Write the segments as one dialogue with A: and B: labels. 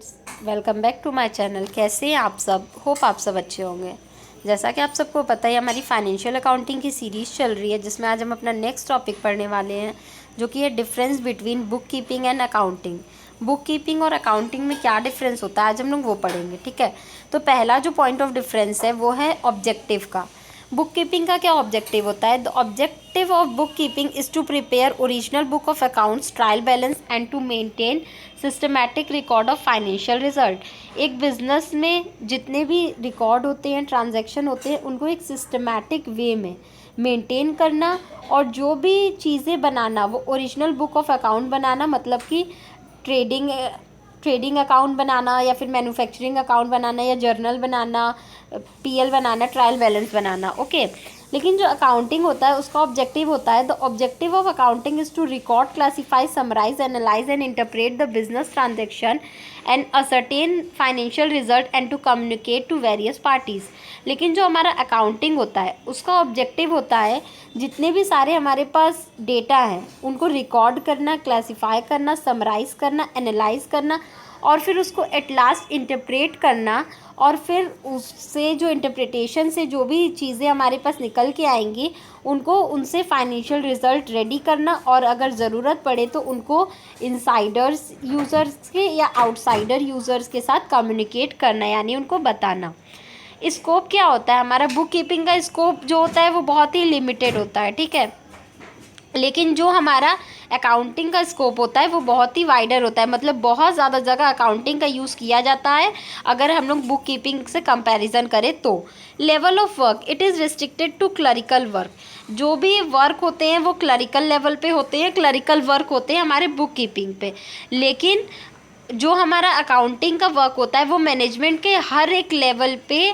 A: Welcome back to my channel. कैसे हैं आप सब? होप आप सब अच्छे होंगे। जैसा कि आप सबको पता है, हमारी फाइनेंशियल अकाउंटिंग की सीरीज़ चल रही है, जिसमें आज हम अपना नेक्स्ट टॉपिक पढ़ने वाले हैं, जो कि है difference between book keeping and accounting. Book keeping और अकाउंटिंग में क्या डिफरेंस होता है, आज हम लोग वो पढ़ेंगे। ठीक है, तो पहला जो पॉइंट ऑफ डिफरेंस है वो है ऑब्जेक्टिव का। बुक कीपिंग का क्या ऑब्जेक्टिव होता है? The objective of book keeping is to prepare original book of accounts, trial balance and to maintain systematic record of financial result. एक बिजनेस में जितने भी रिकॉर्ड होते हैं, ट्रांजैक्शन होते हैं, उनको एक सिस्टमैटिक वे में मेंटेन करना और जो भी चीज़ें बनाना वो ओरिजिनल बुक ऑफ अकाउंट बनाना, मतलब कि ट्रेडिंग अकाउंट बनाना या फिर मैन्युफैक्चरिंग अकाउंट बनाना या जर्नल बनाना, पीएल बनाना, ट्रायल बैलेंस बनाना। ओके, लेकिन जो अकाउंटिंग होता है उसका ऑब्जेक्टिव होता है, the objective of accounting is to record, classify, summarise, analyse and interpret the business transaction and ascertain financial result and to communicate to various parties. लेकिन जो हमारा अकाउंटिंग होता है उसका ऑब्जेक्टिव होता है जितने भी सारे हमारे पास डेटा हैं उनको रिकॉर्ड करना, क्लासीफाई करना, समराइज करना, एनालाइज करना और फिर उसको एट लास्ट इंटरप्रेट करना, और फिर उससे जो इंटरप्रिटेशन से जो भी चीज़ें हमारे पास निकल के आएंगी उनको उनसे फाइनेंशियल रिजल्ट रेडी करना, और अगर ज़रूरत पड़े तो उनको इनसाइडर्स यूज़र्स के या आउटसाइडर यूज़र्स के साथ कम्युनिकेट करना, यानी उनको बताना। स्कोप क्या होता है? हमारा बुक कीपिंग का स्कोप जो होता है वो बहुत ही लिमिटेड होता है। ठीक है, लेकिन जो हमारा अकाउंटिंग का स्कोप होता है वो बहुत ही वाइडर होता है, मतलब बहुत ज़्यादा जगह अकाउंटिंग का यूज़ किया जाता है अगर हम लोग बुक कीपिंग से कंपैरिजन करें तो। Level of work, it is restricted to clerical work. जो भी वर्क होते हैं वो क्लरिकल लेवल पे होते हैं, क्लरिकल वर्क होते हैं हमारे बुक कीपिंग पे। लेकिन जो हमारा अकाउंटिंग का वर्क होता है वो मैनेजमेंट के हर एक लेवल पे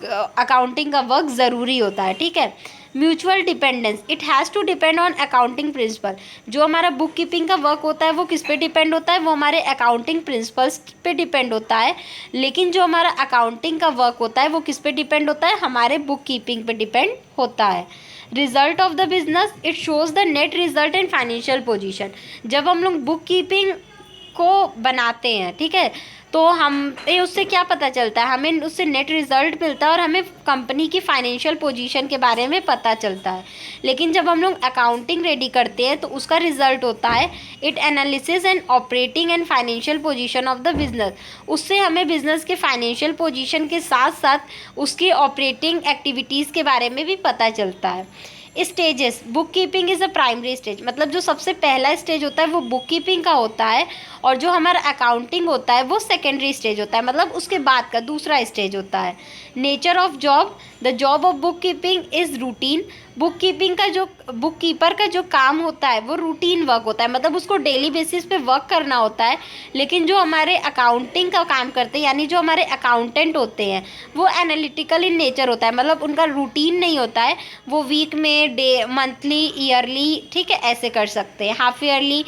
A: अकाउंटिंग का वर्क ज़रूरी होता है। ठीक है, mutual dependence, it has to depend on accounting principle. जो हमारा बुक कीपिंग का वर्क होता है वो किस पे डिपेंड होता है? वो हमारे अकाउंटिंग प्रिंसिपल्स पे डिपेंड होता है। लेकिन जो हमारा अकाउंटिंग का वर्क होता है वो किस पे डिपेंड होता है? हमारे बुक कीपिंग पे डिपेंड होता है। Result of the business, it shows the net result and financial position. जब हम लोग बुक कीपिंग को बनाते हैं, ठीक है, तो हमें उससे क्या पता चलता है? हमें उससे नेट रिजल्ट मिलता है और हमें कंपनी की फाइनेंशियल पोजीशन के बारे में पता चलता है। लेकिन जब हम लोग अकाउंटिंग रेडी करते हैं तो उसका रिजल्ट होता है it analysis and operating and financial position of the business. उससे हमें बिजनेस के फाइनेंशियल पोजीशन के साथ साथ उसकी ऑपरेटिंग एक्टिविटीज़ के बारे में भी पता चलता है। Stages, book keeping is a primary stage, मतलब जो सबसे पहला स्टेज होता है वो बुक कीपिंग का होता है, और जो हमारा अकाउंटिंग होता है वो सेकेंडरी स्टेज होता है, मतलब उसके बाद का दूसरा स्टेज होता है। Nature of job, the job of book keeping is routine. Book keeping का जो बुक कीपर का जो काम होता है वो रूटीन वर्क होता है, मतलब उसको डेली बेसिस पे वर्क करना होता है। लेकिन जो हमारे अकाउंटिंग का काम करते हैं, यानी जो हमारे अकाउंटेंट होते हैं, वो एनालिटिकल इन नेचर होता है, मतलब उनका रूटीन नहीं होता है। वो वीक में, डे, मंथली, ईयरली, ठीक है, ऐसे कर सकते हैं, हाफ ईयरली,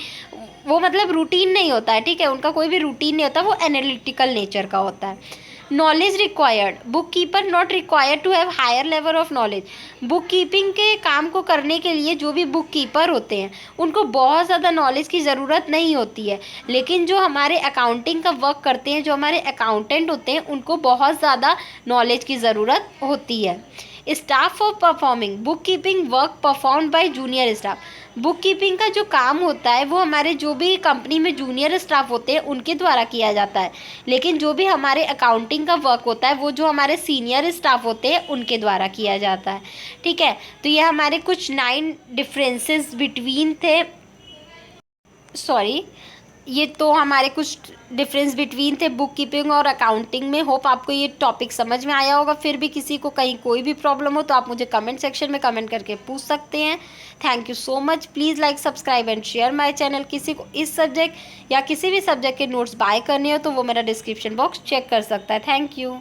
A: वो मतलब रूटीन नहीं होता है। ठीक है, उनका कोई भी रूटीन नहीं होता, वो एनालिटिकल नेचर का होता है। Knowledge required, book keeper not required to have higher level of knowledge. Book keeping के काम को करने के लिए जो भी बुक कीपर होते हैं उनको बहुत ज़्यादा नॉलेज की ज़रूरत नहीं होती है। लेकिन जो हमारे अकाउंटिंग का वर्क करते हैं, जो हमारे अकाउंटेंट होते हैं, उनको बहुत ज़्यादा नॉलेज की ज़रूरत होती है। Staff of performing book keeping work perform by junior staff. Book keeping का जो काम होता है वो हमारे जो भी कंपनी में जूनियर स्टाफ होते हैं उनके द्वारा किया जाता है। लेकिन जो भी हमारे अकाउंटिंग का वर्क होता है वो जो हमारे सीनियर स्टाफ होते हैं उनके द्वारा किया जाता है। ठीक है, तो ये हमारे कुछ 9 डिफरेंसेस बिटवीन थे, सॉरी, ये तो हमारे कुछ डिफरेंस बिटवीन थे बुक कीपिंग और अकाउंटिंग में। होप आपको ये टॉपिक समझ में आया होगा। फिर भी किसी को कहीं कोई भी प्रॉब्लम हो तो आप मुझे कमेंट सेक्शन में कमेंट करके पूछ सकते हैं। Thank you so much. Please like, subscribe and share my channel. किसी को इस सब्जेक्ट या किसी भी सब्जेक्ट के नोट्स बाय करने हो तो वो मेरा डिस्क्रिप्शन बॉक्स चेक कर सकता है। Thank you.